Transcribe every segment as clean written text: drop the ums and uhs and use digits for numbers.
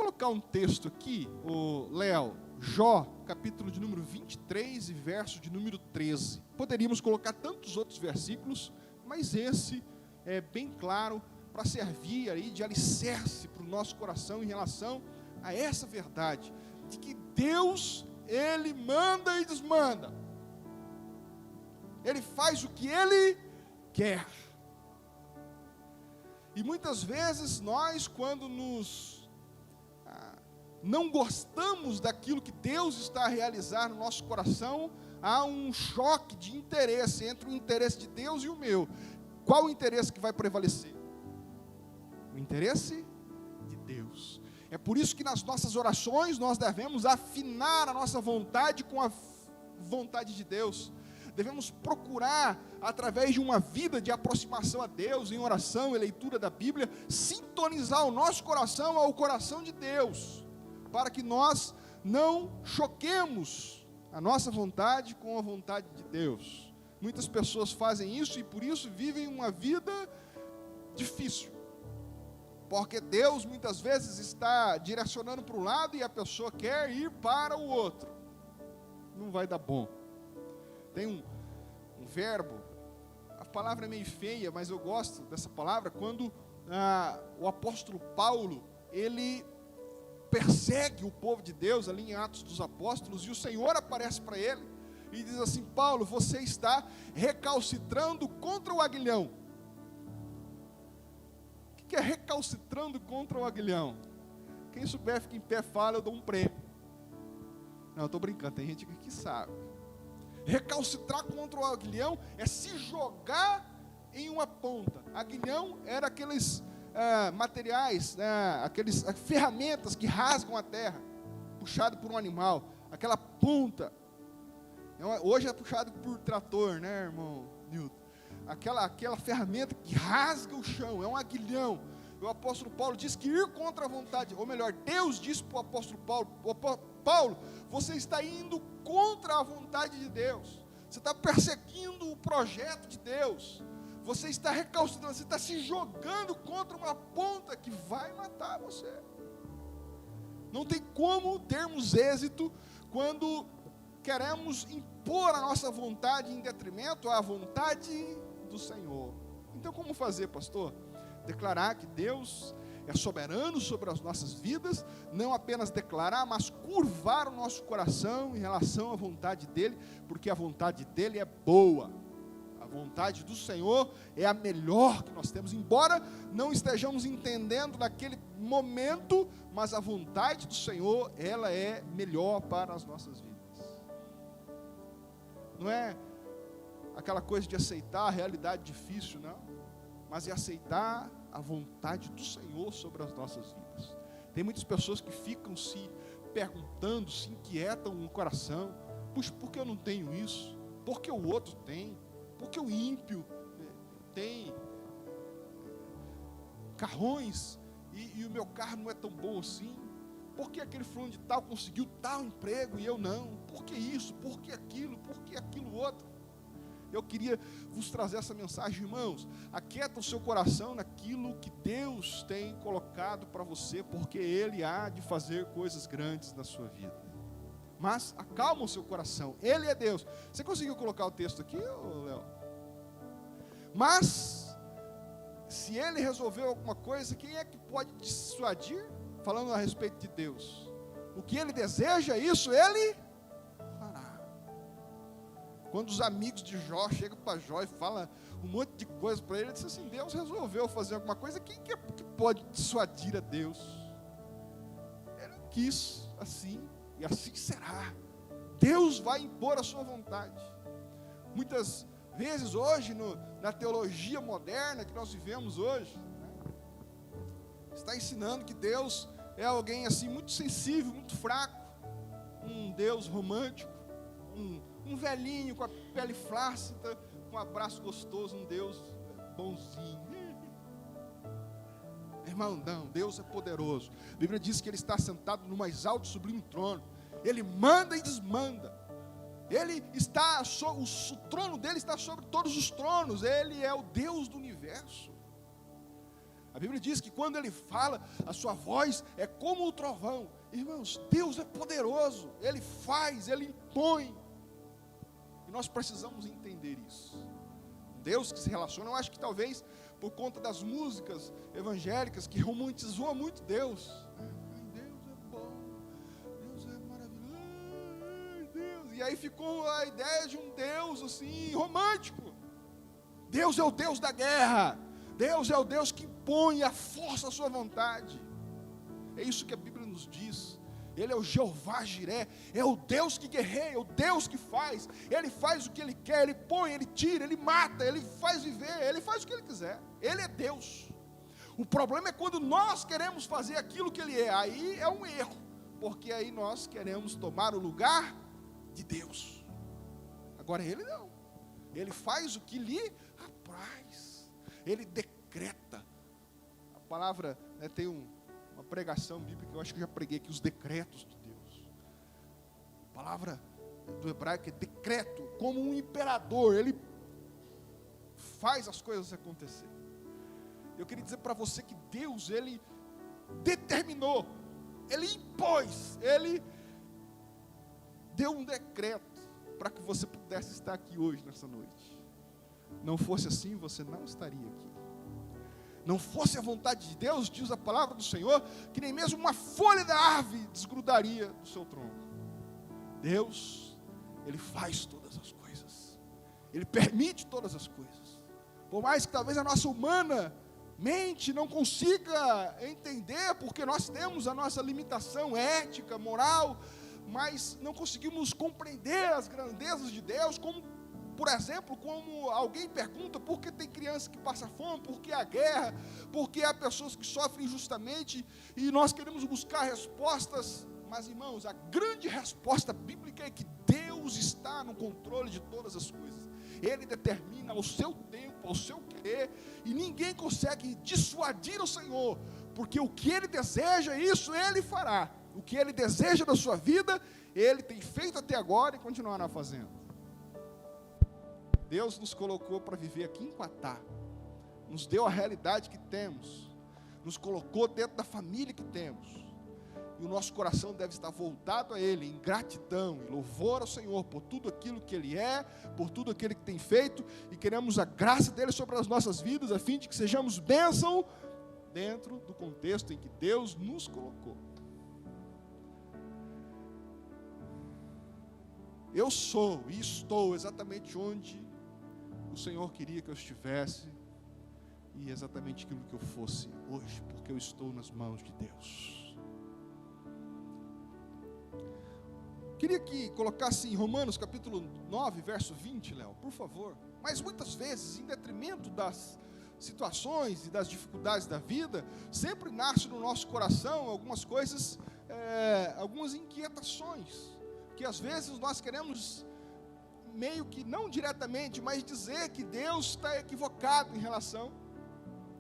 colocar um texto aqui, o Léo, Jó, capítulo de número 23 e verso de número 13. Poderíamos colocar tantos outros versículos, mas esse é bem claro para servir aí de alicerce para o nosso coração em relação a essa verdade, de que Deus, Ele manda e desmanda. Ele faz o que Ele quer. E muitas vezes nós, quando não gostamos daquilo que Deus está a realizar no nosso coração, há um choque de interesse entre o interesse de Deus e o meu. Qual o interesse que vai prevalecer? O interesse de Deus. É por isso que nas nossas orações nós devemos afinar a nossa vontade com a vontade de Deus. Devemos procurar, através de uma vida de aproximação a Deus, em oração e leitura da Bíblia, sintonizar o nosso coração ao coração de Deus, para que nós não choquemos a nossa vontade com a vontade de Deus. Muitas pessoas fazem isso e por isso vivem uma vida difícil, porque Deus muitas vezes está direcionando para um lado e a pessoa quer ir para o outro. Não vai dar bom. Tem um verbo, a palavra é meio feia, mas eu gosto dessa palavra, quando o apóstolo Paulo, ele persegue o povo de Deus, ali em Atos dos Apóstolos, e o Senhor aparece para ele, e diz assim: Paulo, você está recalcitrando contra o aguilhão. O que é recalcitrando contra o aguilhão? Quem souber, fica em pé, fala, eu dou um prêmio. Não, eu estou brincando, tem gente que sabe. Recalcitrar contra o aguilhão é se jogar em uma ponta. Aguilhão era aqueles materiais, aquelas ferramentas que rasgam a terra, puxado por um animal, aquela ponta. Hoje é puxado por trator, né, irmão Nilton? Aquela ferramenta que rasga o chão, é um aguilhão. O apóstolo Paulo diz que ir contra a vontade, ou melhor, Deus disse para o apóstolo Paulo: Paulo, você está indo contra a vontade de Deus, você está perseguindo o projeto de Deus, você está recalcitrando, você está se jogando contra uma ponta que vai matar você. Não tem como termos êxito quando queremos impor a nossa vontade em detrimento à vontade do Senhor. Então, como fazer, pastor? Declarar que Deus é soberano sobre as nossas vidas, não apenas declarar, mas curvar o nosso coração em relação à vontade dEle, porque a vontade dEle é boa, a vontade do Senhor é a melhor que nós temos, embora não estejamos entendendo naquele momento, mas a vontade do Senhor, ela é melhor para as nossas vidas. Não é aquela coisa de aceitar a realidade difícil, não, mas é aceitar a vontade do Senhor sobre as nossas vidas. Tem muitas pessoas que ficam se perguntando, se inquietam no coração: puxa, por que eu não tenho isso? Por que o outro tem? Por que o ímpio tem carrões e o meu carro não é tão bom assim? Por que aquele fulano de tal conseguiu tal emprego e eu não? Por que isso? Por que aquilo? Por que aquilo outro? Eu queria vos trazer essa mensagem, irmãos. Aquieta o seu coração naquilo que Deus tem colocado para você, porque Ele há de fazer coisas grandes na sua vida. Mas acalma o seu coração, Ele é Deus. Você conseguiu colocar o texto aqui, Léo? Mas, se Ele resolveu alguma coisa, quem é que pode dissuadir? Falando a respeito de Deus, o que Ele deseja, isso Ele fará. Quando os amigos de Jó chegam para Jó e falam um monte de coisa para ele, ele diz assim: Deus resolveu fazer alguma coisa, quem que pode dissuadir a Deus? Ele quis assim, e assim será. Deus vai impor a sua vontade. Muitas vezes hoje, na teologia moderna que nós vivemos hoje, está ensinando que Deus é alguém assim muito sensível, muito fraco, um Deus romântico, um velhinho com a pele flácida, com um abraço gostoso, um Deus bonzinho. Irmão, não, Deus é poderoso. A Bíblia diz que Ele está sentado no mais alto e sublime trono. Ele manda e desmanda. Ele está, o trono dele está sobre todos os tronos. Ele é o Deus do universo. A Bíblia diz que quando Ele fala, a sua voz é como o trovão. Irmãos, Deus é poderoso, Ele faz, Ele impõe. E nós precisamos entender isso. Deus que se relaciona, eu acho que talvez por conta das músicas evangélicas que romantizou muito Deus. Deus é bom, Deus é maravilhoso, Deus. E aí ficou a ideia de um Deus assim, romântico. Deus é o Deus da guerra. Deus é o Deus que impõe a força à sua vontade. É isso que a Bíblia nos diz. Ele é o Jeová Jiré, é o Deus que guerreia, é o Deus que faz. Ele faz o que Ele quer, Ele põe, Ele tira, Ele mata, Ele faz viver, Ele faz o que Ele quiser. Ele é Deus. O problema é quando nós queremos fazer aquilo que Ele é. Aí é um erro, porque aí nós queremos tomar o lugar de Deus. Agora Ele não. Ele faz o que lhe apraz. Ele decreta. A palavra, tem uma pregação bíblica que eu acho que eu já preguei aqui, os decretos de Deus. A palavra do hebraico é decreto, como um imperador, ele faz as coisas acontecer. Eu queria dizer para você que Deus, Ele determinou, Ele impôs, Ele deu um decreto para que você pudesse estar aqui hoje, nessa noite. Não fosse assim, você não estaria aqui. Não fosse a vontade de Deus, diz a palavra do Senhor, que nem mesmo uma folha da árvore desgrudaria do seu tronco. Deus, Ele faz todas as coisas. Ele permite todas as coisas. Por mais que talvez a nossa humana mente não consiga entender, porque nós temos a nossa limitação ética, moral, mas não conseguimos compreender as grandezas de Deus, como por exemplo, como alguém pergunta por que tem criança que passa fome, por que há guerra, por que há pessoas que sofrem injustamente, e nós queremos buscar respostas, mas irmãos, a grande resposta bíblica é que Deus está no controle de todas as coisas. Ele determina ao seu tempo, ao seu querer, e ninguém consegue dissuadir o Senhor, porque o que Ele deseja, isso Ele fará. O que Ele deseja da sua vida, Ele tem feito até agora e continuará fazendo. Deus nos colocou para viver aqui em Quatá, nos deu a realidade que temos, nos colocou dentro da família que temos, e o nosso coração deve estar voltado a Ele, em gratidão e louvor ao Senhor, por tudo aquilo que Ele é, por tudo aquilo que tem feito, e queremos a graça dEle sobre as nossas vidas, a fim de que sejamos bênção, dentro do contexto em que Deus nos colocou. Eu sou e estou exatamente onde o Senhor queria que eu estivesse, e exatamente aquilo que eu fosse hoje, porque eu estou nas mãos de Deus. Queria que colocasse em Romanos capítulo 9, verso 20, Léo, por favor. Mas muitas vezes, em detrimento das situações e das dificuldades da vida, sempre nasce no nosso coração algumas coisas, algumas inquietações, que às vezes nós queremos meio que não diretamente, mas dizer que Deus está equivocado em relação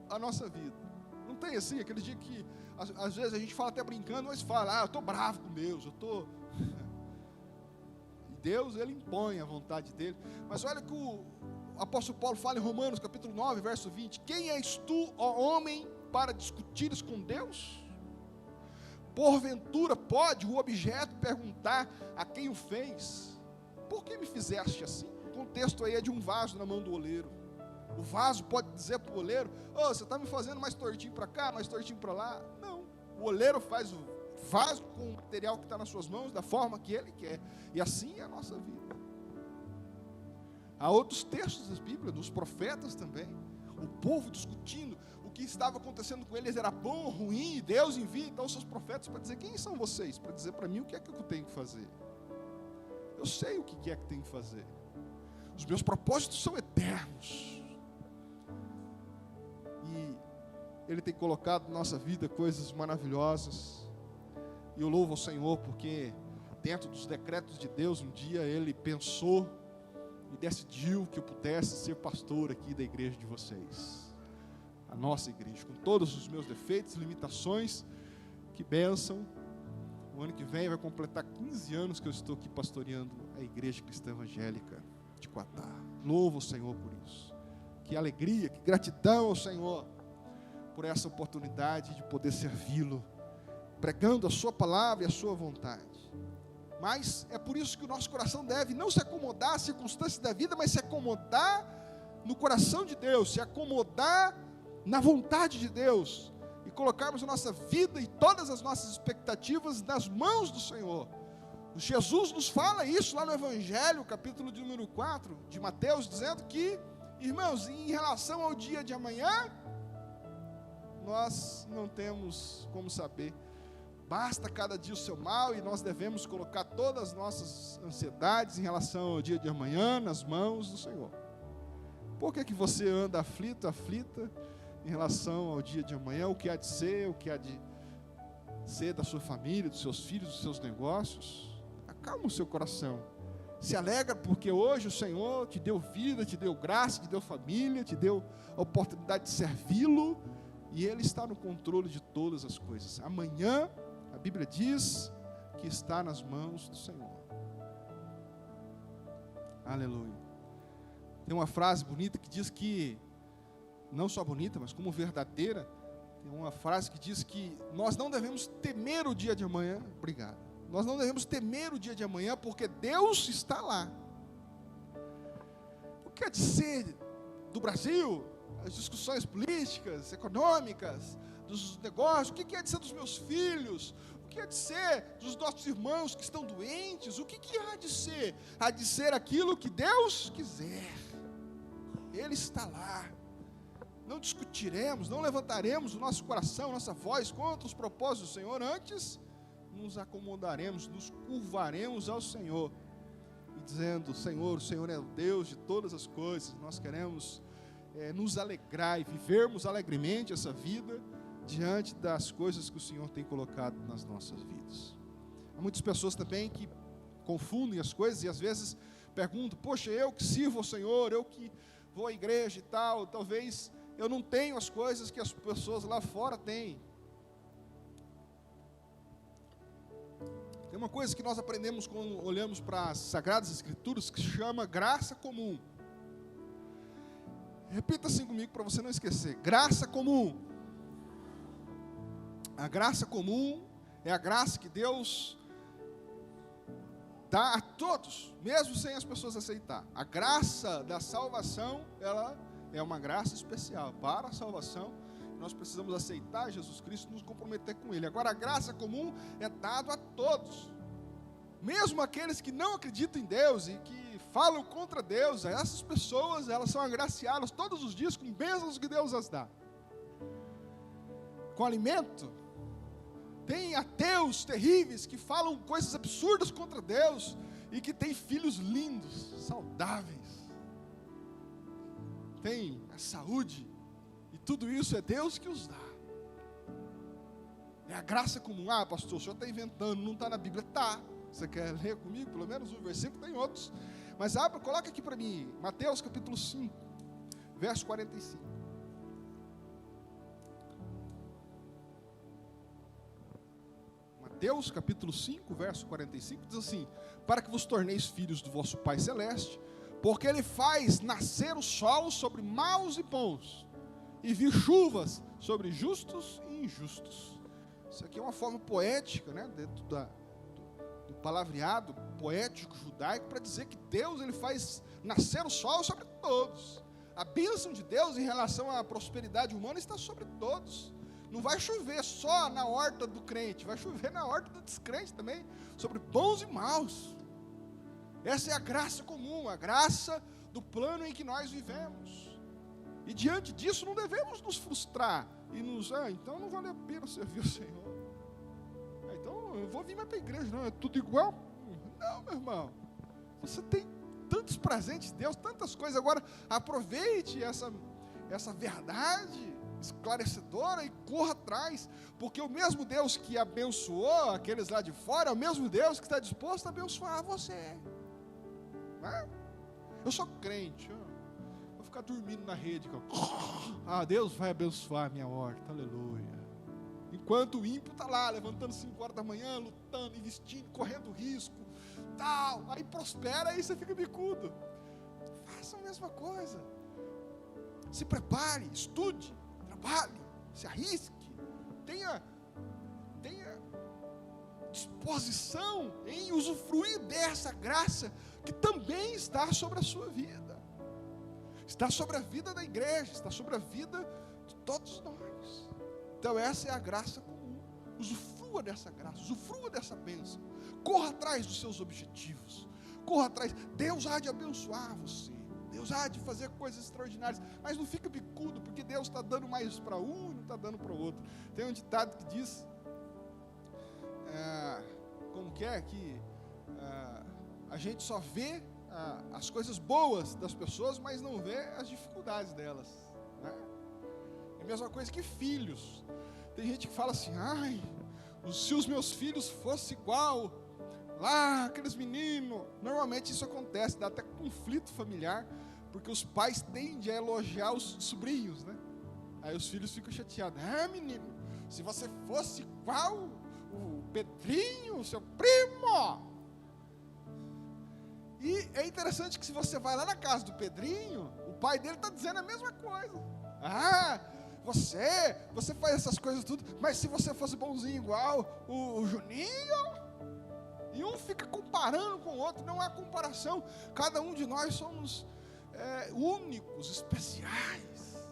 à nossa vida. Não tem assim, aquele dia que às vezes a gente fala até brincando, mas fala, eu estou bravo com Deus, e Deus, Ele impõe a vontade dEle. Mas olha que o apóstolo Paulo fala em Romanos capítulo 9, verso 20, quem és tu, ó homem, para discutires com Deus? Porventura pode o objeto perguntar a quem o fez, por que me fizeste assim? O contexto aí é de um vaso na mão do oleiro. O vaso pode dizer para o oleiro, você está me fazendo mais tortinho para cá, mais tortinho para lá. Não, o oleiro faz o vaso com o material que está nas suas mãos, da forma que ele quer, e assim é a nossa vida. Há outros textos das Bíblias, dos profetas também, o povo discutindo o que estava acontecendo com eles, era bom ou ruim, e Deus envia então os seus profetas para dizer, quem são vocês? Para dizer para mim o que é que eu tenho que fazer. Eu sei o que é que tenho que fazer. Os meus propósitos são eternos. E Ele tem colocado na nossa vida coisas maravilhosas. E eu louvo ao Senhor porque dentro dos decretos de Deus, um dia Ele pensou e decidiu que eu pudesse ser pastor aqui da igreja de vocês. A nossa igreja, com todos os meus defeitos e limitações. Que bênção. O ano que vem vai completar 15 anos que eu estou aqui pastoreando a Igreja Cristã Evangélica de Quatá. Louvo o Senhor por isso. Que alegria, que gratidão ao Senhor por essa oportunidade de poder servi-lo, pregando a sua palavra e a sua vontade. Mas é por isso que o nosso coração deve não se acomodar às circunstâncias da vida, mas se acomodar no coração de Deus, se acomodar na vontade de Deus, e colocarmos a nossa vida e todas as nossas expectativas nas mãos do Senhor. Jesus nos fala isso lá no Evangelho, capítulo de número 4, de Mateus, dizendo que, irmãos, em relação ao dia de amanhã, nós não temos como saber. Basta cada dia o seu mal, e nós devemos colocar todas as nossas ansiedades em relação ao dia de amanhã nas mãos do Senhor. Por que você anda aflito, aflita em relação ao dia de amanhã, o que há de ser, o que há de ser da sua família, dos seus filhos, dos seus negócios? Acalma o seu coração. Se alegra porque hoje o Senhor te deu vida, te deu graça, te deu família, te deu a oportunidade de servi-lo, e Ele está no controle de todas as coisas. Amanhã, a Bíblia diz que está nas mãos do Senhor. Aleluia. Tem uma frase bonita que diz que, não só bonita, mas como verdadeira, tem uma frase que diz que nós não devemos temer o dia de amanhã. Obrigado. Nós não devemos temer o dia de amanhã, porque Deus está lá. O que é de ser do Brasil, as discussões políticas, econômicas, dos negócios, o que é de ser dos meus filhos, o que é de ser dos nossos irmãos que estão doentes, o que há de ser? Há de ser aquilo que Deus quiser. Ele está lá. Não discutiremos, não levantaremos o nosso coração, nossa voz contra os propósitos do Senhor, antes nos acomodaremos, nos curvaremos ao Senhor, e dizendo: Senhor, o Senhor é o Deus de todas as coisas, nós queremos nos alegrar e vivermos alegremente essa vida, diante das coisas que o Senhor tem colocado nas nossas vidas. Há muitas pessoas também que confundem as coisas, e às vezes perguntam: poxa, eu que sirvo ao Senhor, eu que vou à igreja e tal, talvez eu não tenho as coisas que as pessoas lá fora têm. Tem uma coisa que nós aprendemos quando olhamos para as Sagradas Escrituras, que se chama graça comum. Repita assim comigo para você não esquecer: graça comum. A graça comum é a graça que Deus dá a todos, mesmo sem as pessoas aceitar. A graça da salvação, ela é uma graça especial para a salvação. Nós precisamos aceitar Jesus Cristo e nos comprometer com Ele. Agora, a graça comum é dada a todos, mesmo aqueles que não acreditam em Deus e que falam contra Deus. Essas pessoas, elas são agraciadas todos os dias com bênçãos que Deus as dá, com alimento. Tem ateus terríveis que falam coisas absurdas contra Deus e que têm filhos lindos, saudáveis, tem a saúde, e tudo isso é Deus que os dá. É a graça comum. Ah, pastor, o senhor está inventando, não está na Bíblia. Tá, você quer ler comigo pelo menos um versículo? Tem outros, mas coloca aqui para mim, Mateus capítulo 5, verso 45. Mateus capítulo 5, verso 45, diz assim: para que vos torneis filhos do vosso Pai Celeste, porque Ele faz nascer o sol sobre maus e bons, e vir chuvas sobre justos e injustos. Isso aqui é uma forma poética, né, dentro do palavreado poético judaico, para dizer que Deus, Ele faz nascer o sol sobre todos. A bênção de Deus em relação à prosperidade humana está sobre todos. Não vai chover só na horta do crente, vai chover na horta do descrente também, sobre bons e maus. Essa é a graça comum, a graça do plano em que nós vivemos. E diante disso não devemos nos frustrar e então não vale a pena servir o Senhor. Então eu vou vir mais para a igreja, não, é tudo igual. Não, meu irmão, você tem tantos presentes de Deus, tantas coisas. Agora aproveite essa verdade esclarecedora e corra atrás, porque o mesmo Deus que abençoou aqueles lá de fora é o mesmo Deus que está disposto a abençoar você. Não é? Eu sou crente, vou ficar dormindo na rede, Deus vai abençoar a minha horta, aleluia. Enquanto o ímpio está lá, levantando 5 horas da manhã, lutando, investindo, correndo risco, tal, aí prospera, aí você fica bicudo. Faça a mesma coisa. Se prepare, estude, trabalhe, se arrisque, tenha disposição em usufruir dessa graça que também está sobre a sua vida, está sobre a vida da igreja, está sobre a vida de todos nós. Então essa é a graça comum. Usufrua dessa graça, usufrua dessa bênção, corra atrás dos seus objetivos, corra atrás. Deus há de abençoar você, Deus há de fazer coisas extraordinárias, mas não fica bicudo, porque Deus está dando mais para um e não está dando para o outro. Tem um ditado que diz, como que é, que a gente só vê as coisas boas das pessoas, mas não vê as dificuldades delas, né? É a mesma coisa que filhos. Tem gente que fala assim, ai, se os meus filhos fossem igual lá, aqueles meninos. Normalmente isso acontece, dá até conflito familiar, porque os pais tendem a elogiar os sobrinhos, né? Aí os filhos ficam chateados. Menino, se você fosse igual o Pedrinho, seu primo. E é interessante que se você vai lá na casa do Pedrinho, o pai dele está dizendo a mesma coisa. Você faz essas coisas tudo, mas se você fosse bonzinho igual o Juninho. E um fica comparando com o outro, não há comparação. Cada um de nós somos únicos, especiais.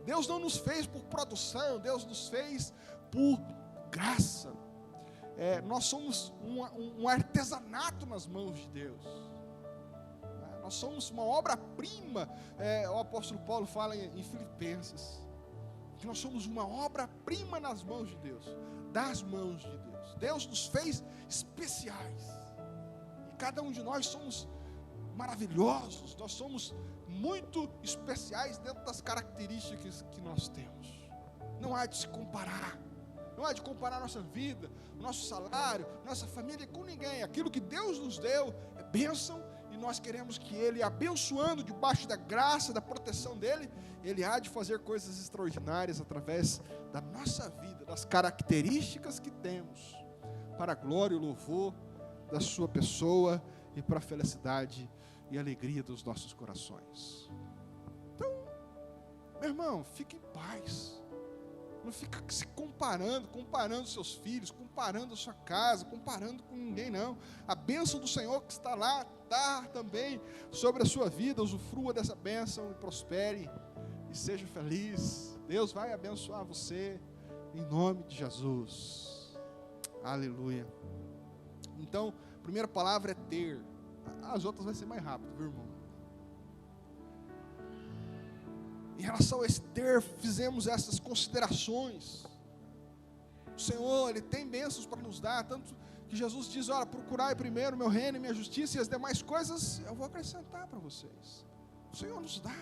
Deus não nos fez por produção, Deus nos fez por graça. Nós somos um artesanato nas mãos de Deus. Nós somos uma obra-prima. O apóstolo Paulo fala em Filipenses, que nós somos uma obra-prima nas mãos de Deus, das mãos de Deus. Deus nos fez especiais, e cada um de nós somos maravilhosos, nós somos muito especiais dentro das características que nós temos. Não há de se comparar, não há de comparar nossa vida, o nosso salário, nossa família com ninguém. Aquilo que Deus nos deu é bênção, e nós queremos que Ele, abençoando debaixo da graça, da proteção dEle, Ele há de fazer coisas extraordinárias através da nossa vida, das características que temos, para a glória e o louvor da sua pessoa e para a felicidade e alegria dos nossos corações. Então, meu irmão, fique em paz. Não fica se comparando seus filhos, comparando a sua casa, comparando com ninguém, não. A bênção do Senhor que está lá, está também sobre a sua vida. Usufrua dessa bênção e prospere e seja feliz. Deus vai abençoar você em nome de Jesus. Aleluia. Então, a primeira palavra é ter. As outras vai ser mais rápido, viu, irmão? Em relação a esse ter, fizemos essas considerações. O Senhor, Ele tem bênçãos para nos dar, tanto que Jesus diz, olha, procurai primeiro o meu reino e minha justiça, e as demais coisas eu vou acrescentar para vocês. O Senhor nos dá,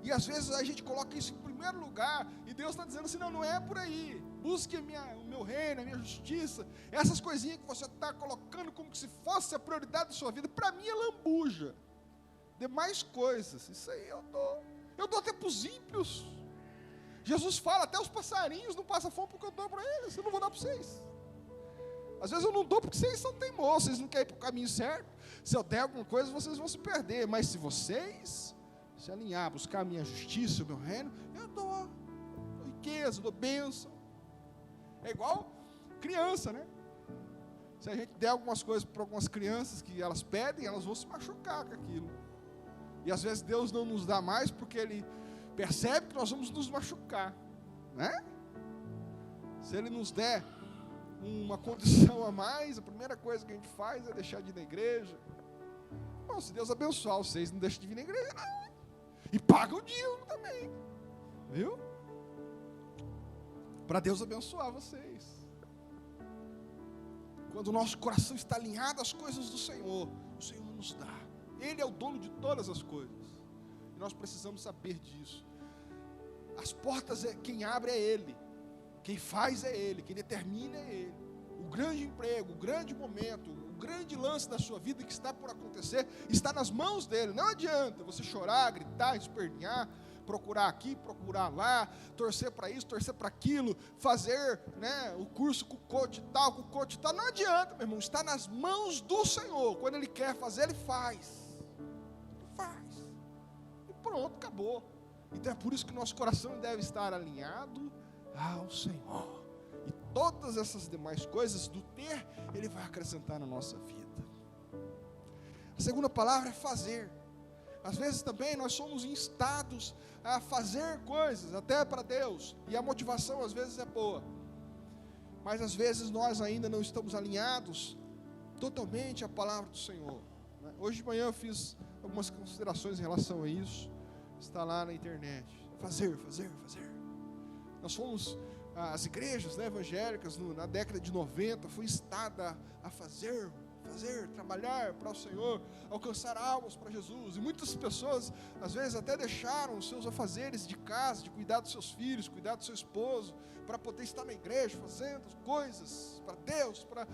e às vezes a gente coloca isso em primeiro lugar, e Deus está dizendo assim, não é por aí. Busque o meu reino, a minha justiça. Essas coisinhas que você está colocando como se fosse a prioridade da sua vida, para mim é lambuja. Demais coisas, isso aí eu dou até para os ímpios. Jesus fala, até os passarinhos não passam fome porque eu dou para eles, eu não vou dar para vocês. Às vezes eu não dou porque vocês são teimosos, vocês não querem ir para o caminho certo. Se eu der alguma coisa, vocês vão se perder. Mas se vocês se alinhar, buscar a minha justiça, o meu reino, eu dou riqueza, dou bênção. É igual criança, né? Se a gente der algumas coisas para algumas crianças que elas pedem, elas vão se machucar com aquilo. E às vezes Deus não nos dá mais porque Ele percebe que nós vamos nos machucar, né? Se Ele nos der uma condição a mais, a primeira coisa que a gente faz é deixar de ir na igreja. Bom, se Deus abençoar vocês, não deixam de vir na igreja, não. E paga o dízimo também, viu? Para Deus abençoar vocês. Quando o nosso coração está alinhado às coisas do Senhor, o Senhor nos dá. Ele é o dono de todas as coisas. E nós precisamos saber disso. As portas, quem abre é Ele. Quem faz é Ele. Quem determina é Ele. O grande emprego, o grande momento, o grande lance da sua vida que está por acontecer, está nas mãos dEle. Não adianta você chorar, gritar, espernear, procurar aqui, procurar lá, torcer para isso, torcer para aquilo, fazer, né, o curso com o coach e tal. Não adianta, meu irmão. Está nas mãos do Senhor. Quando Ele quer fazer, Ele faz. E pronto, acabou. Então é por isso que nosso coração deve estar alinhado ao Senhor. E todas essas demais coisas do ter, Ele vai acrescentar na nossa vida. A segunda palavra é fazer. Às vezes também nós somos instados a fazer coisas, até para Deus, e a motivação às vezes é boa, mas às vezes nós ainda não estamos alinhados totalmente à palavra do Senhor. Hoje de manhã eu fiz algumas considerações em relação a isso, está lá na internet. Fazer. Nós fomos, as igrejas, né, evangélicas na década de 90, foi instada a fazer, trabalhar para o Senhor, alcançar almas para Jesus. E muitas pessoas, às vezes, até deixaram os seus afazeres de casa, de cuidar dos seus filhos, cuidar do seu esposo, para poder estar na igreja, fazendo coisas para Deus, para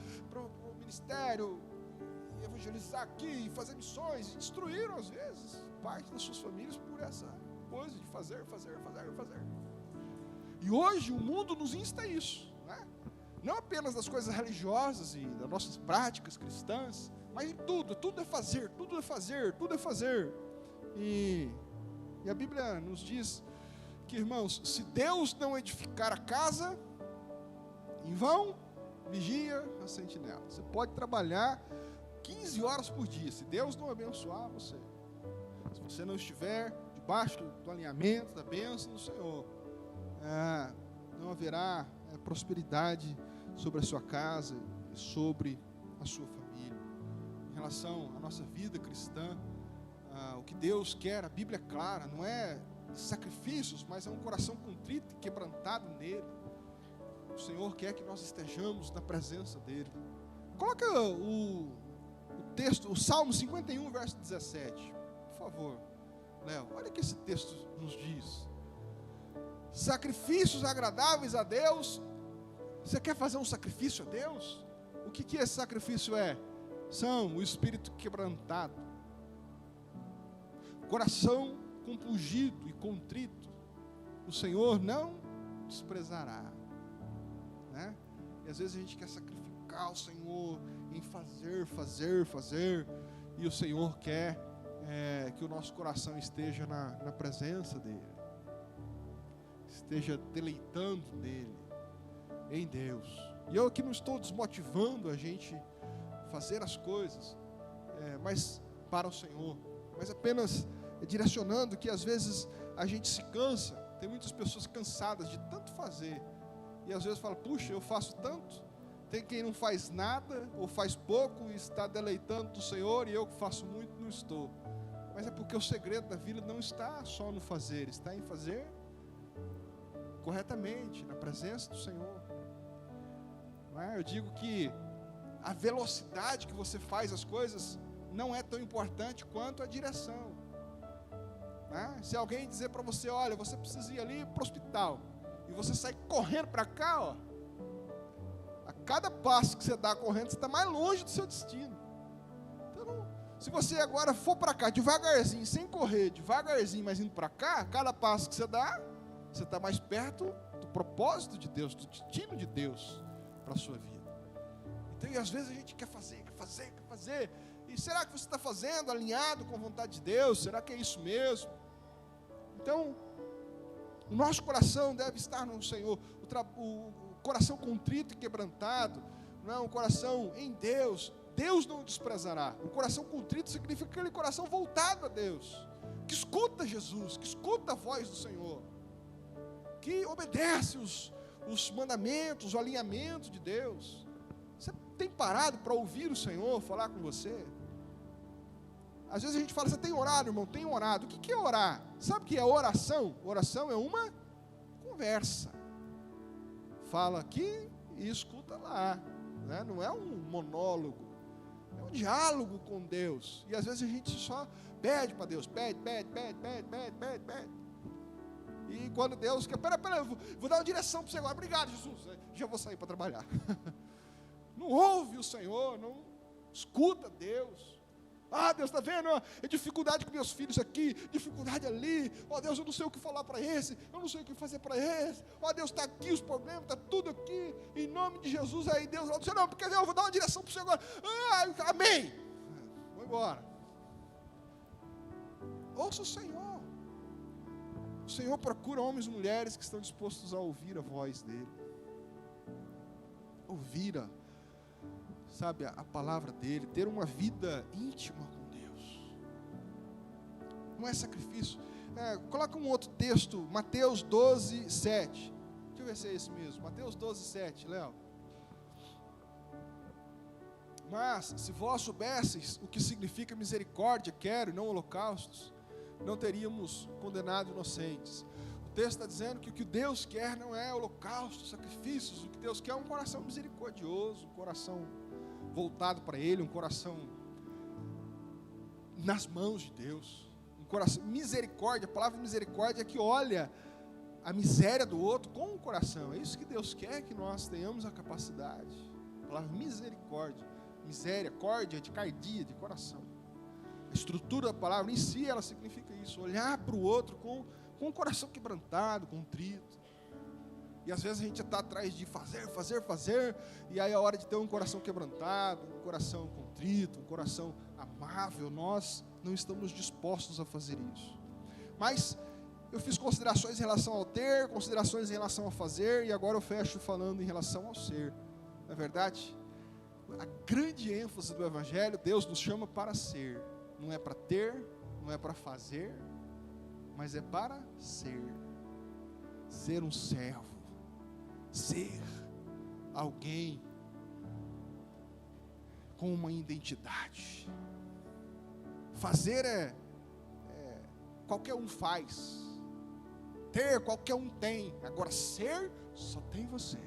o ministério, evangelizar aqui, fazer missões, e destruíram, às vezes, parte das suas famílias por essa coisa de fazer. E hoje o mundo nos insta a isso, né? Não apenas das coisas religiosas e das nossas práticas cristãs, mas em tudo é fazer. E a Bíblia nos diz que, irmãos, se Deus não edificar a casa, em vão vigia a sentinela. Você pode trabalhar 15 horas por dia, se Deus não abençoar você, se você não estiver debaixo do alinhamento, da bênção do Senhor, não haverá prosperidade sobre a sua casa e sobre a sua família. Em relação à nossa vida cristã, o que Deus quer, a Bíblia é clara, não é sacrifícios, mas é um coração contrito e quebrantado nele. O Senhor quer que nós estejamos na presença dele. Coloca o texto, o Salmo 51, verso 17, por favor, Léo. Olha o que esse texto nos diz. Sacrifícios agradáveis a Deus. Você quer fazer um sacrifício a Deus? O que esse sacrifício é? São o espírito quebrantado, coração compungido e contrito, o Senhor não desprezará, né? E às vezes a gente quer sacrificar o Senhor em fazer, e o Senhor quer que o nosso coração esteja na presença dEle, esteja deleitando nele, em Deus. E eu aqui não estou desmotivando a gente fazer as coisas, mas para o Senhor, mas apenas direcionando que às vezes a gente se cansa. Tem muitas pessoas cansadas de tanto fazer, e às vezes fala, puxa, eu faço tanto. Tem quem não faz nada, ou faz pouco, e está deleitando do Senhor, e eu que faço muito, não estou. Mas é porque o segredo da vida não está só no fazer, está em fazer corretamente, na presença do Senhor. Eu digo que a velocidade que você faz as coisas não é tão importante quanto a direção. Se alguém dizer para você, olha, você precisa ir ali para o hospital, e você sai correndo para cá, a cada passo que você dá correndo, você está mais longe do seu destino. Então, se você agora for para cá devagarzinho, sem correr, devagarzinho, mas indo para cá, cada passo que você dá, você está mais perto do propósito de Deus, do destino de Deus para a sua vida. Então, e às vezes a gente quer fazer, e será que você está fazendo alinhado com a vontade de Deus? Será que é isso mesmo? Então, o nosso coração deve estar no Senhor, o coração contrito e quebrantado, não é um coração em Deus, Deus não desprezará. O coração contrito significa aquele coração voltado a Deus, que escuta Jesus, que escuta a voz do Senhor, que obedece os mandamentos, o alinhamento de Deus. Você tem parado para ouvir o Senhor falar com você? Às vezes a gente fala, você tem orado, irmão? Tenho orado. O que é orar? Sabe o que é oração? Oração é uma conversa. Fala aqui e escuta lá, né? Não é um monólogo, é um diálogo com Deus. E às vezes a gente só pede para Deus, pede. E quando Deus quer, pera, vou dar uma direção para você agora. Obrigado, Jesus. Já vou sair para trabalhar. Não ouve o Senhor, não escuta Deus. Deus, está vendo? É dificuldade com meus filhos aqui, dificuldade ali. Deus, eu não sei o que falar para esse, eu não sei o que fazer para esse. Deus, está aqui os problemas, está tudo aqui. Em nome de Jesus, aí Deus vai dizer, não, porque eu vou dar uma direção para você agora. Amém. Vou embora. Ouça o Senhor. O Senhor procura homens e mulheres que estão dispostos a ouvir a voz dEle. Ouvir a palavra dEle, ter uma vida íntima com Deus. Não é sacrifício. Coloca um outro texto, Mateus 12, 7. Deixa eu ver se é esse mesmo. Mateus 12, 7, Léo. Mas, se vós soubesseis o que significa misericórdia, quero, e não holocaustos, não teríamos condenado inocentes. O texto está dizendo que o que Deus quer não é holocaustos, sacrifícios. O que Deus quer é um coração misericordioso, um coração voltado para Ele, um coração nas mãos de Deus. Um coração, misericórdia, a palavra misericórdia é que olha a miséria do outro com o coração. É isso que Deus quer, que nós tenhamos a capacidade. A palavra misericórdia, misericórdia de cardia, de coração. A estrutura da palavra em si, ela significa isso, olhar para o outro com o coração quebrantado, contrito. E às vezes a gente está atrás de fazer, e aí a hora de ter um coração quebrantado, um coração contrito, um coração amável, nós não estamos dispostos a fazer isso. Mas eu fiz considerações em relação ao ter, considerações em relação ao fazer, e agora eu fecho falando em relação ao ser. Não é verdade? A grande ênfase do Evangelho, Deus nos chama para ser. Não é para ter, não é para fazer, mas é para ser. Ser um servo. Ser alguém com uma identidade. Fazer qualquer um faz. Ter, qualquer um tem. Agora ser, só tem você.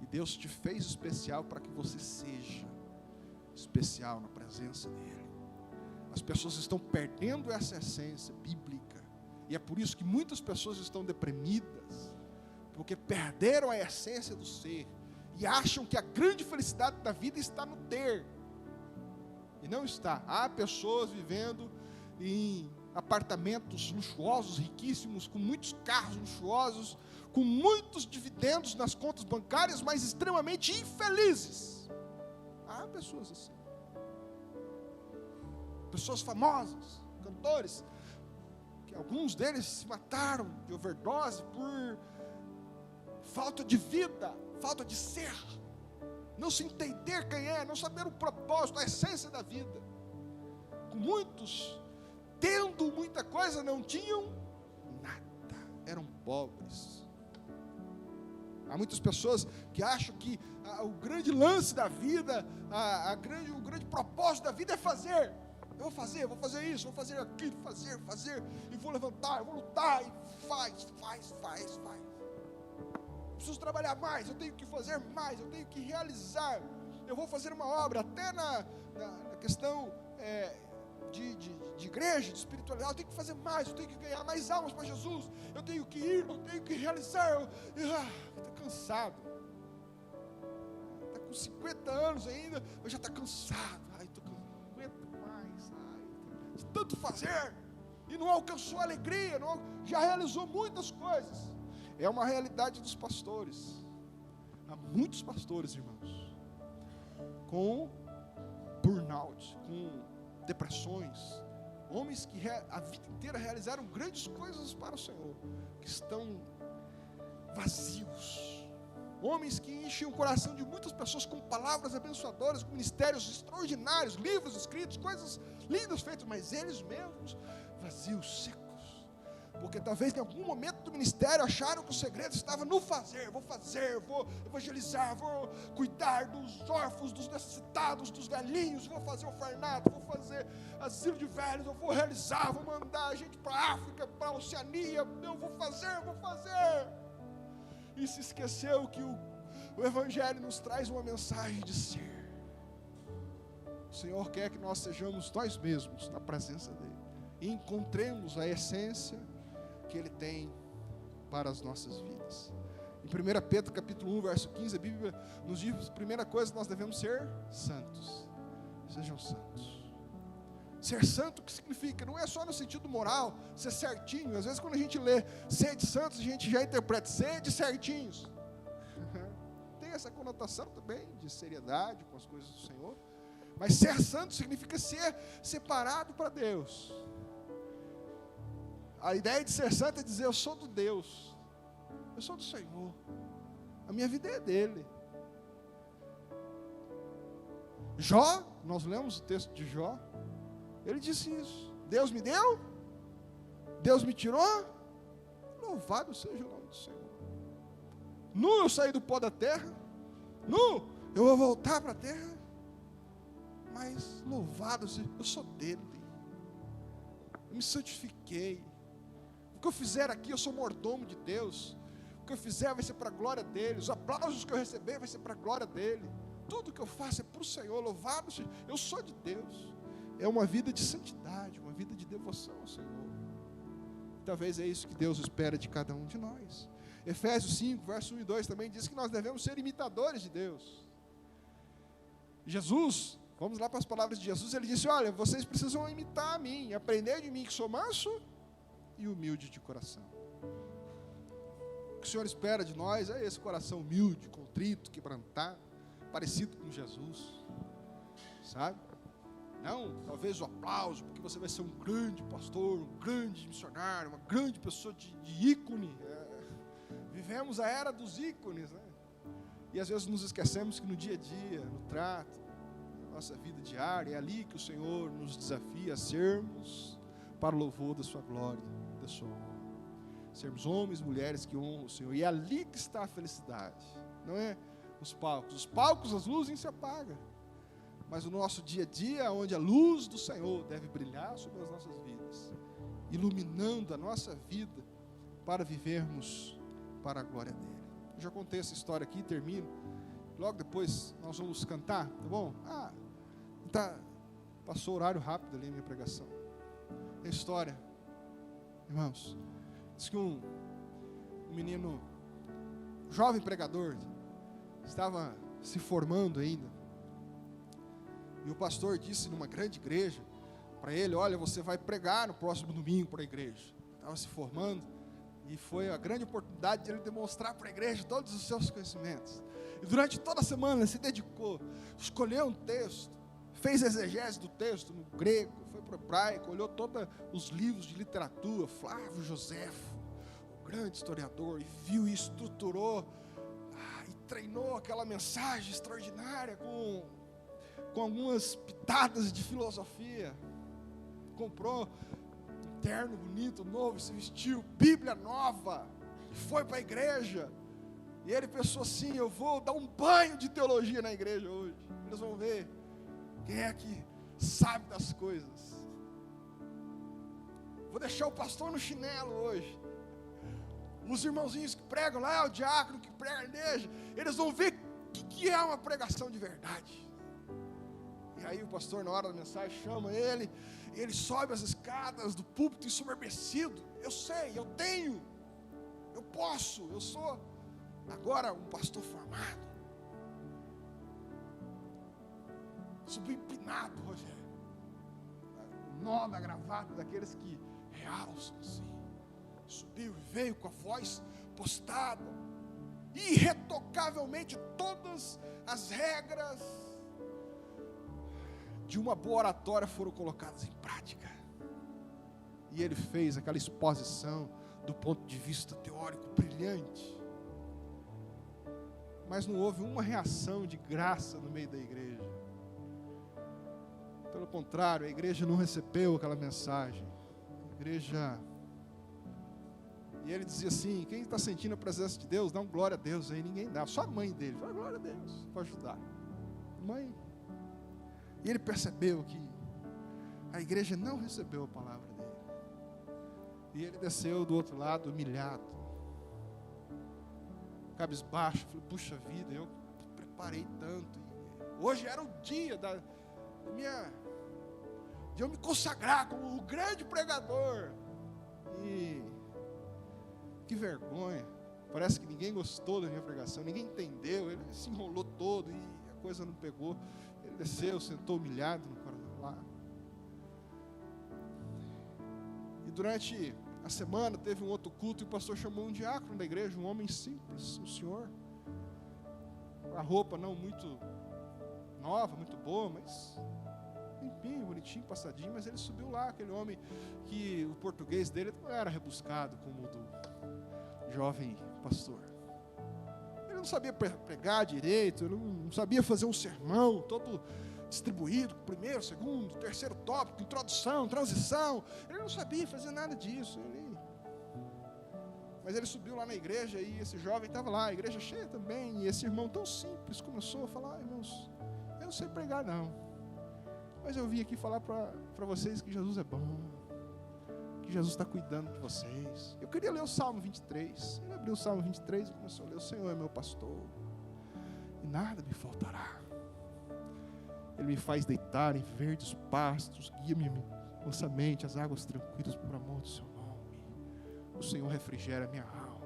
E Deus te fez especial para que você seja especial na presença dEle. As pessoas estão perdendo essa essência bíblica. E é por isso que muitas pessoas estão deprimidas. Porque perderam a essência do ser. E acham que a grande felicidade da vida está no ter. E não está. Há pessoas vivendo em apartamentos luxuosos, riquíssimos, com muitos carros luxuosos, com muitos dividendos nas contas bancárias, mas extremamente infelizes. Há pessoas assim. Pessoas famosas, cantores, que alguns deles se mataram de overdose por falta de vida, falta de ser, não se entender quem é, não saber o propósito, a essência da vida. Com muitos, tendo muita coisa, não tinham nada, eram pobres. Há muitas pessoas que acham que o grande lance da vida, o grande propósito da vida é fazer. Eu vou fazer isso, vou fazer aquilo, fazer, e vou levantar, eu vou lutar, e faz. Preciso trabalhar mais, eu tenho que fazer mais, eu tenho que realizar, eu vou fazer uma obra, até na questão de igreja, de espiritualidade, eu tenho que fazer mais, eu tenho que ganhar mais almas para Jesus, eu tenho que ir, eu tenho que realizar, está cansado, está com 50 anos ainda, eu já está cansado, de tanto fazer, e não alcançou alegria, já realizou muitas coisas. É uma realidade dos pastores. Há muitos pastores, irmãos, com burnout, com depressões, homens que a vida inteira realizaram grandes coisas para o Senhor, que estão vazios. Homens que enchem o coração de muitas pessoas com palavras abençoadoras, com ministérios extraordinários, livros escritos, coisas lindas feitas, mas eles mesmos vazios, secos. Porque talvez em algum momento do ministério acharam que o segredo estava no fazer, vou evangelizar, vou cuidar dos órfãos, dos necessitados, dos velhinhos, vou fazer orfanato, vou fazer asilo de velhos, eu vou realizar, vou mandar a gente para a África, para a Oceania, eu vou fazer. E se esqueceu que o Evangelho nos traz uma mensagem de ser. O Senhor quer que nós sejamos nós mesmos na presença dEle, e encontremos a essência que Ele tem para as nossas vidas. Em 1 Pedro capítulo 1, verso 15, a Bíblia nos diz, a primeira coisa, nós devemos ser santos. Sejam santos. Ser santo, o que significa? Não é só no sentido moral, ser certinho. Às vezes quando a gente lê sede santos, a gente já interpreta sede certinhos. Tem essa conotação também de seriedade com as coisas do Senhor. Mas ser santo significa ser separado para Deus. A ideia de ser santo é dizer, eu sou do Deus, eu sou do Senhor, a minha vida é dele. Jó, nós lemos o texto de Jó, ele disse isso, Deus me deu, Deus me tirou, louvado seja o nome do Senhor. Nu eu saí do pó da terra, nu eu vou voltar para a terra, mas louvado seja, eu sou dele, eu me santifiquei, o que eu fizer aqui, eu sou mordomo de Deus, o que eu fizer vai ser para a glória dele, os aplausos que eu receber vai ser para a glória dele, tudo que eu faço é para o Senhor, louvado seja, eu sou de Deus. É uma vida de santidade, uma vida de devoção ao Senhor. Talvez é isso que Deus espera de cada um de nós. Efésios 5, verso 1 e 2 também diz que nós devemos ser imitadores de Deus. Jesus, vamos lá para as palavras de Jesus, ele disse, olha, vocês precisam imitar a mim, aprender de mim que sou manso e humilde de coração. O que o Senhor espera de nós é esse coração humilde, contrito, quebrantado, parecido com Jesus, sabe? Não, talvez o aplauso, porque você vai ser um grande pastor, um grande missionário, uma grande pessoa de ícone. Vivemos a era dos ícones, né? E às vezes nos esquecemos que no dia a dia, no trato, na nossa vida diária, é ali que o Senhor nos desafia a sermos para o louvor da sua glória, da sua honra. Sermos homens e mulheres que honram o Senhor. E é ali que está a felicidade, não é os palcos, as luzes se apagam. Mas o nosso dia a dia, onde a luz do Senhor deve brilhar sobre as nossas vidas, iluminando a nossa vida para vivermos para a glória dele. Eu já contei essa história aqui, termino. Logo depois nós vamos cantar, tá bom? Passou o horário rápido ali a minha pregação. A história, irmãos, diz que um menino, um jovem pregador, estava se formando ainda. E o pastor disse numa grande igreja para ele, olha, você vai pregar no próximo domingo para a igreja. Estava se formando e foi a grande oportunidade de ele demonstrar para a igreja todos os seus conhecimentos. E durante toda a semana ele se dedicou, escolheu um texto, fez exegese do texto no grego, foi para o hebraico, olhou todos os livros de literatura, Flávio Joséfo, o grande historiador, e viu e estruturou e treinou aquela mensagem extraordinária com algumas pitadas de filosofia. Comprou um terno bonito, novo, se vestiu, Bíblia nova, e foi para a igreja. E ele pensou assim, eu vou dar um banho de teologia na igreja hoje. Eles vão ver quem é que sabe das coisas. Vou deixar o pastor no chinelo hoje. Os irmãozinhos que pregam lá, o diácono que prega na igreja, eles vão ver o que é uma pregação de verdade. E aí o pastor, na hora da mensagem, chama ele, e ele sobe as escadas do púlpito ensoberbecido. Eu sei, eu tenho, eu posso, eu sou agora um pastor formado. Subiu empinado, Rogério. O nó da gravata daqueles que realçam assim. Subiu e veio com a voz postada. Irretocavelmente todas as regras de uma boa oratória foram colocadas em prática. E ele fez aquela exposição do ponto de vista teórico brilhante. Mas não houve uma reação de graça no meio da igreja. Pelo contrário, a igreja não recebeu aquela mensagem. A igreja... E ele dizia assim, quem está sentindo a presença de Deus, dá um glória a Deus aí, ninguém dá. Só a mãe dele, fala glória a Deus, para ajudar. Mãe. E ele percebeu que a igreja não recebeu a palavra dele. E ele desceu do outro lado, humilhado. Cabisbaixo, falei, puxa vida, eu preparei tanto. Hoje era o dia de eu me consagrar como o grande pregador. E que vergonha. Parece que ninguém gostou da minha pregação, ninguém entendeu. Ele se enrolou todo e a coisa não pegou. Ele desceu, sentou humilhado no corredor lá. E durante a semana teve um outro culto e o pastor chamou um diácono da igreja, um homem simples, o senhor, com a roupa não muito nova, muito boa, mas limpinho, bonitinho, passadinho, mas ele subiu lá, aquele homem que o português dele não era rebuscado como o do jovem pastor. Ele não sabia pregar direito, ele não sabia fazer um sermão todo distribuído, primeiro, segundo, terceiro tópico, introdução, transição. Ele não sabia fazer nada disso. Mas ele subiu lá na igreja e esse jovem estava lá, a igreja cheia também, e esse irmão tão simples começou a falar: irmãos, eu não sei pregar não, mas eu vim aqui falar para vocês que Jesus é bom, que Jesus está cuidando de vocês. Eu queria ler o Salmo 23. Ele abriu o Salmo 23 e começou a ler: o Senhor é meu pastor e nada me faltará. Ele me faz deitar em verdes pastos, guia-me mansamente às águas tranquilas por amor do seu nome. O Senhor refrigera a minha alma.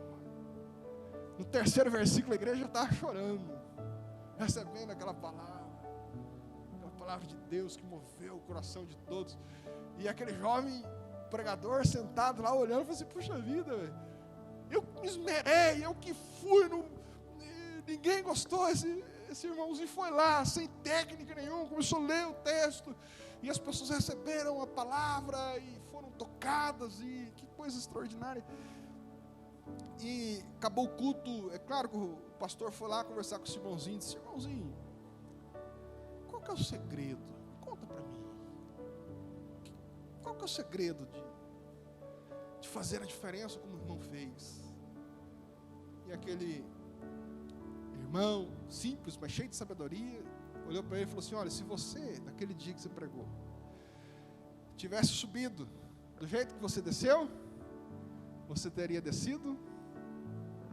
No terceiro versículo, a igreja estava chorando, recebendo aquela palavra de Deus que moveu o coração de todos. E aquele jovem pregador sentado lá olhando, falou assim: puxa vida, eu me esmerei, eu que fui, ninguém gostou. Esse irmãozinho foi lá, sem técnica nenhuma, começou a ler o texto, e as pessoas receberam a palavra e foram tocadas, e que coisa extraordinária. E acabou o culto. É claro que o pastor foi lá conversar com esse irmãozinho e disse: irmãozinho, qual que é o segredo? Conta para mim. Qual que é o segredo de fazer a diferença como o irmão fez? E aquele irmão simples, mas cheio de sabedoria, olhou para ele e falou assim: olha, se você, naquele dia que você pregou, tivesse subido do jeito que você desceu, você teria descido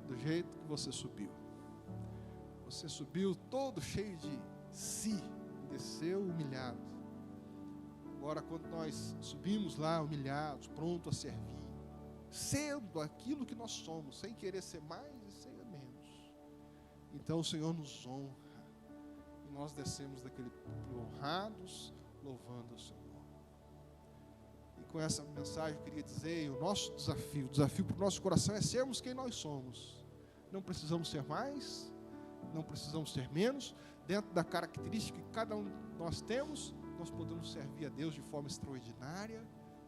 do jeito que você subiu. Você subiu todo cheio de si e desceu humilhado. Agora, quando nós subimos lá humilhados, pronto a servir, sendo aquilo que nós somos, sem querer ser mais e ser menos, então o Senhor nos honra e nós descemos daquele púlpito honrados, louvando o Senhor. E com essa mensagem eu queria dizer: o nosso desafio, o desafio para o nosso coração é sermos quem nós somos. Não precisamos ser mais, não precisamos ser menos. Dentro da característica que cada um de nós temos, nós podemos servir a Deus de forma extraordinária,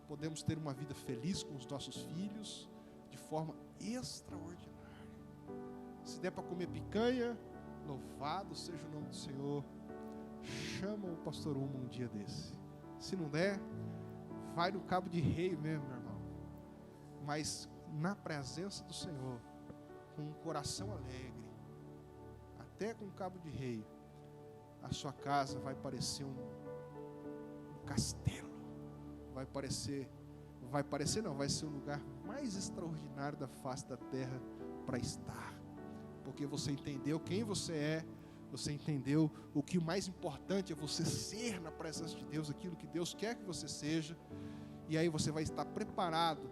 podemos ter uma vida feliz com os nossos filhos de forma extraordinária. Se der para comer picanha, louvado seja o nome do Senhor. Chama o pastor Uma um dia desse. Se não der, vai no Cabo de Rei mesmo, meu irmão. Mas na presença do Senhor, com um coração alegre, até com o Cabo de Rei, a sua casa vai parecer um castelo. Vai ser o lugar mais extraordinário da face da terra para estar. Porque você entendeu quem você é, você entendeu o que o mais importante é você ser na presença de Deus, aquilo que Deus quer que você seja, e aí você vai estar preparado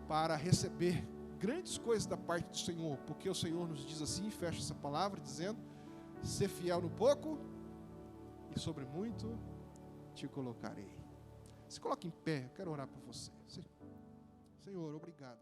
para receber grandes coisas da parte do Senhor, porque o Senhor nos diz assim, fecha essa palavra dizendo: ser fiel no pouco, e sobre muito te colocarei. Se coloque em pé, eu quero orar por você. Senhor, obrigado.